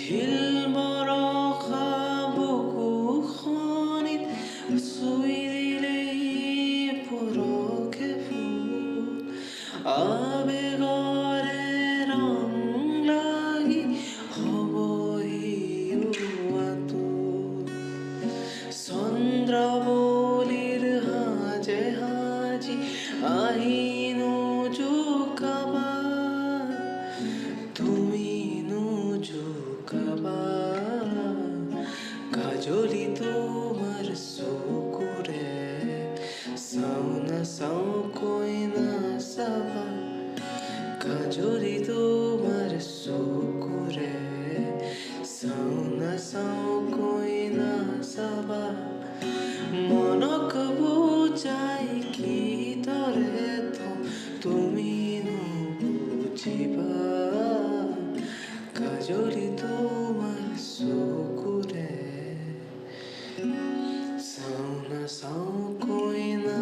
hilmoroqa bukukhonit suidilei poroke phul abegore rong lagi hoboi uatul চন্দ্রাবলীর হাজে হাজি আহিনু জুকাবা তুমি নু জুকাবা কাজলি তোমার সুকুরে সাউনা সাউ কই না সাবা কাজলি তোমার সুকুরে সাউনা সাউ কই না সাবা মনক বুঝাই কি তরে তো তুমি নু বুঝিবা কাজলি তোমার সুকুরে সাউনা সাউ কই না